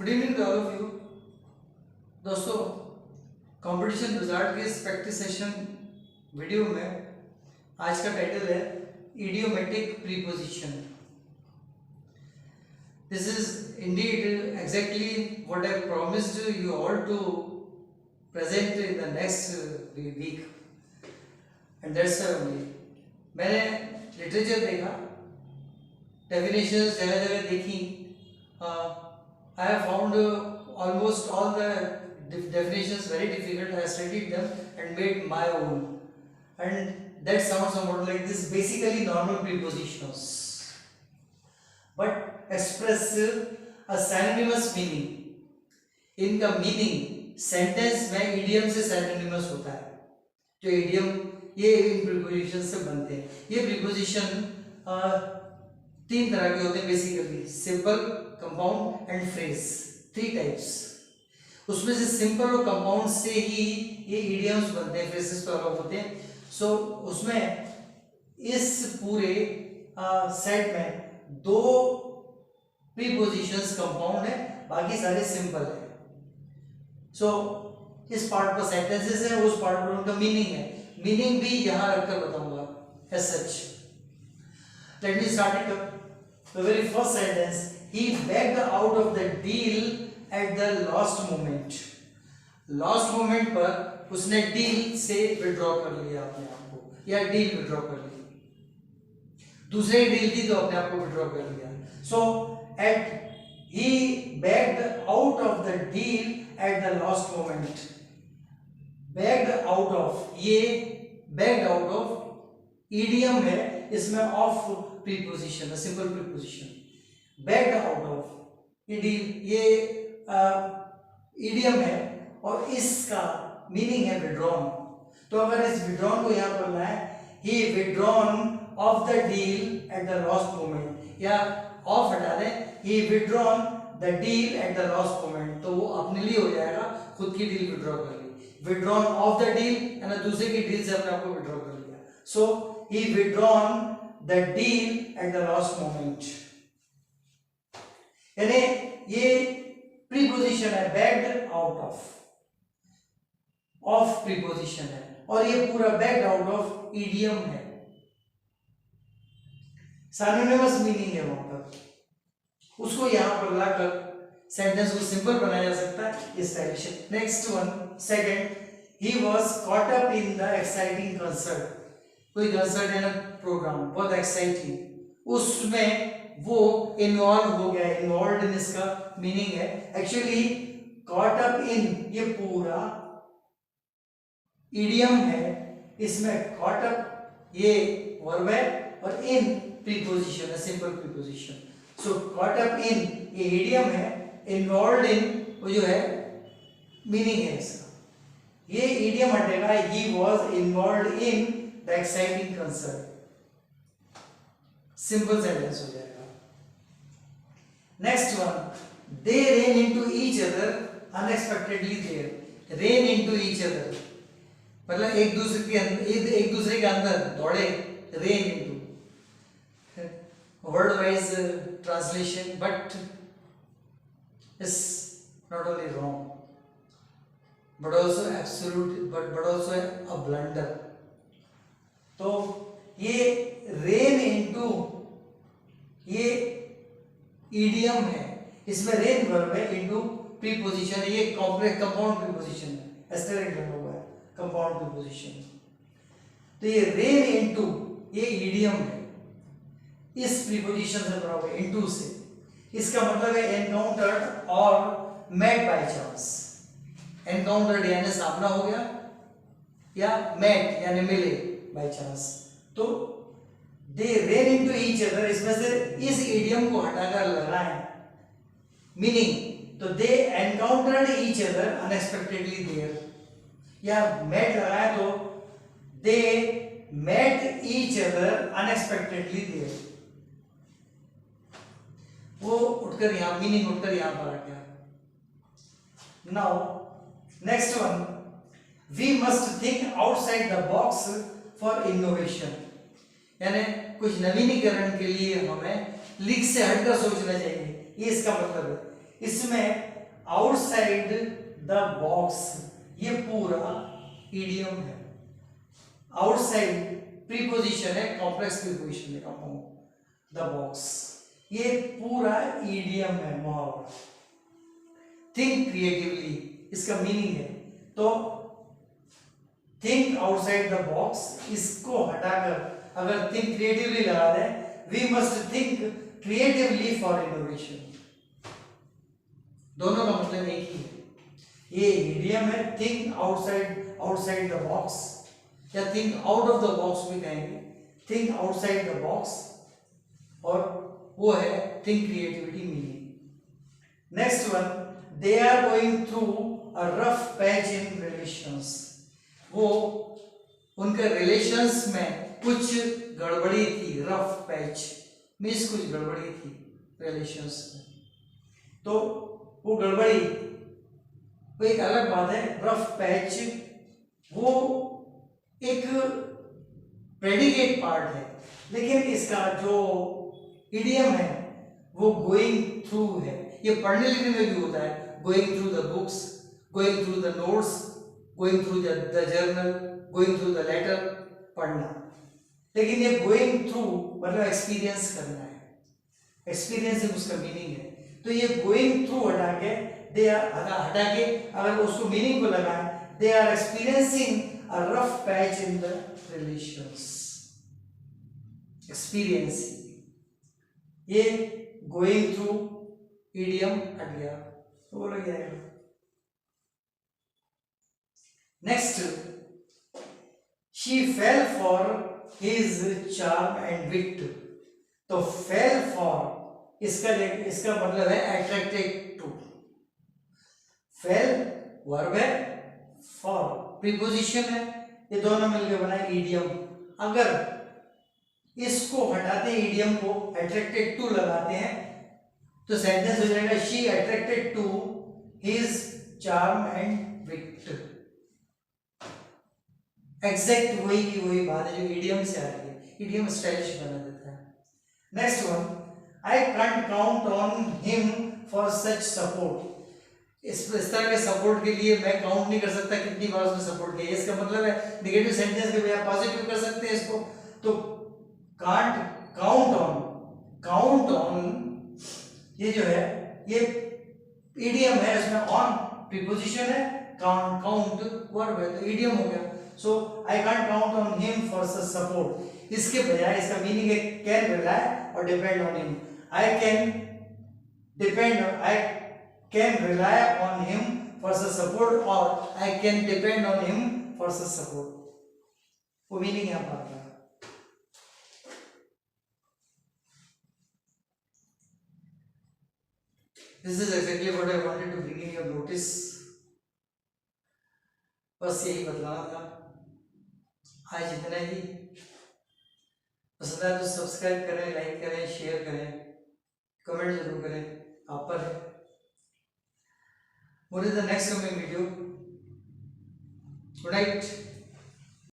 Good evening to all of you. दोस्तों, competition result के इस प्रैक्टिस सेशन वीडियो में आज का टाइटल है idiomatic preposition. This is indeed exactly what I promised you all to present in the next week and that's only. मैंने literature देखा, definitions जगह जगह देखी। I have found almost all the definitions very difficult. I studied them and made my own, and that sounds somewhat like this. Basically normal prepositions, but express a synonymous meaning. इनका meaning sentence में idiom से synonymous होता है। जो idiom ये इन preposition से बनते हैं। ये प्रीपोजिशन तीन तरह के होते हैं basically, simple, compound and phrase, three types. उसमें से सिंपल और कंपाउंड से ही ये इडियम्स बनते हैं, फ्रेजेस तो अलग होते हैं। सो उसमें इस पूरे सेट में दो प्रीपोजिशंस कंपाउंड है, बाकी सारे सिंपल है। सो इस पार्ट पर सेंटेंसेस है, उस पार्ट पर उनका मीनिंग है। मीनिंग भी यहां रखकर बताऊंगा as such. Let me start it up. The very first sentence, he backed out of the deal at the last moment. Last moment पर उसने डील से विड्रॉ कर लिया अपने आप को, या डील विड्रॉ कर ली। दूसरी डील थी तो अपने आप को विड्रॉ कर लिया। So he backed out of the deal at the last moment. Backed out of, ये backed out of idiom है, इसमें ऑफ प्रीपोजिशन है, simple preposition. Backed out of ये इडियम है और इसका मीनिंग है विड्रॉन। तो अगर इस विड्रॉन को यहां पर लाए, he withdrawn off the deal at the last moment, या ऑफ हटा दें, he withdrawn the deal at the last moment, तो वो अपने लिए हो जाएगा, खुद की डील विड्रॉ कर ली। विड्रॉन ऑफ द डील यानी दूसरे की डील से अपने आप को विड्रॉ कर लिया। सो he withdrawn the deal at the last moment. यानी ये प्रीपोजिशन है, backed out of प्रीपोजिशन है, और ये पूरा backed out of idiom है। synonymous मीनिंग है वहां पर, उसको यहां पर लाकर सेंटेंस को सिंपल बनाया जा सकता है इस टाइप से। Next one, second, he was caught up in the exciting concert. कोई कंसर्ट है ना, प्रोग्राम बहुत एक्साइटिंग, उसमें वो इन्वॉल्व हो गया। इन्वॉल्व इन इसका मीनिंग है एक्चुअली कॉट अप इन, ये पूरा इडियम है, इसमें कॉट अप ये वर्ब है और इन प्रीपोजिशन है, simple preposition. So caught up in ये इडियम है, इन्वॉल्व इन वो जो है मीनिंग है इसका। ये इडियम हटेगा, he was involve in The exciting concert, simple sentence हो जाएगा। Next one, they ran into each other unexpectedly there. Ran into each other मतलब एक दूसरे के अंदर दौड़े, ran into word wise translation, but is not only wrong but also absolute, but also a blunder। तो ये रेन इनटू ये idiom है, इसमें रेन वर्ब है, इनटू प्रीपोजिशन है, ये कॉम्प्लेक्स कंपाउंड प्रीपोजिशन है, एस्टेरिक लगा हुआ है, कंपाउंड प्रीपोजिशन। तो ये रेन इनटू ये इडियम है, इस प्रीपोजिशन से बना हुआ है, इनटू से। इसका मतलब है एनकाउंटर्ड और मेट बाय चांस। एनकाउंटर्ड यानी सामना हो गया, या मेट यानी मिले बाय चांस। तो they ran into each other, इसमें से इस इडियम को हटाकर लगाएं मीनिंग, तो they encountered each other unexpectedly there, या मेट लगाएं तो they met each other unexpectedly there. वो उठकर यहां मीनिंग उठकर यहां पर आ गया। Now next one, we must think outside the box for innovation, यानी कुछ नवीनीकरण के लिए हमें लीक से हटकर सोचना चाहिए, ये इसका मतलब है। इसमें आउटसाइड द बॉक्स ये पूरा ईडियम है। आउटसाइड प्रीपोजिशन है, कॉम्प्लेक्स प्रीपोजिशन है, कंपाउंड द बॉक्स, ये पूरा ईडियम है, मुहावरा। थिंक क्रिएटिवली इसका मीनिंग है, तो थिंक आउटसाइड द बॉक्स इसको हटाकर अगर थिंक क्रिएटिवली लगा दें, we must think creatively for innovation. दोनों का मतलब एक ही है। ये ईडियम है, थिंक आउटसाइड द बॉक्स, या think out of the box भी कहेंगे, थिंक आउटसाइड द बॉक्स, और वो है think creativity meaning. Next one, they are going through a rough patch in relations. वो उनके रिलेशंस में कुछ गड़बड़ी थी, रफ पैच मीन्स कुछ गड़बड़ी थी रिलेशंस में, तो वो गड़बड़ी वो एक अलग बात है। रफ पैच वो एक प्रेडिकेट पार्ट है, लेकिन इसका जो इडियम है वो गोइंग थ्रू है। ये पढ़ने लिखने में भी होता है, going through the books, going through the notes, going through the journal, going through the letter, पढ़ना। लेकिन ये गोइंग थ्रू मतलब एक्सपीरियंस करना है, एक्सपीरियंस उसका मीनिंग है। तो ये गोइंग थ्रू हटा के दे हटा के अगर उसको मीनिंग को लगाएं, they are experiencing a rough patch in the relations. Experiencing, ये गोइंग थ्रू इडियम हट गया तो बोला जाएगा। Next, she fell for his charm and wit. तो फेल फॉर इसका मतलब है अट्रैक्टेड टू। फेल वर्ब है, फॉर प्रीपोजिशन है, ये दोनों मिलकर बना इडियम। अगर इसको हटाते हैं, इडियम को अट्रैक्टेड टू लगाते हैं, तो सेंटेंस हो जाएगा she attracted to his charm and wit. Exact वही की वही बात है जो इडियम से आ रही है, इडियम स्टाइलिश बना देता है। Next one, I can't count on him for such support. इस तरह के सपोर्ट के लिए मैं काउंट नहीं कर सकता कितनी बार उसने सपोर्ट किया। इसका मतलब है नेगेटिव सेंटेंस के बजाय पॉजिटिव कर सकते हैं इसको। तो कांट काउंट ऑन ये जो है ये इडियम है, इसमें ऑन प्रीपोजिशन है, काउंट वर्ब है, तो इडियम हो गया। So I can't count on him for such support, इसके बजाय इसका मीनिंग है कैन रिलाई और depend on him. I can rely on him for such support or I can depend on him for such support, वो meaning यहाँ पर आता है। This is exactly what I wanted to bring in your notice, बस यही बतलाना था। आज इतना ही। पसंद आए तो सब्सक्राइब करें, लाइक करें, शेयर करें, कमेंट जरूर करें, आप पर है। What is the next coming video? Good night.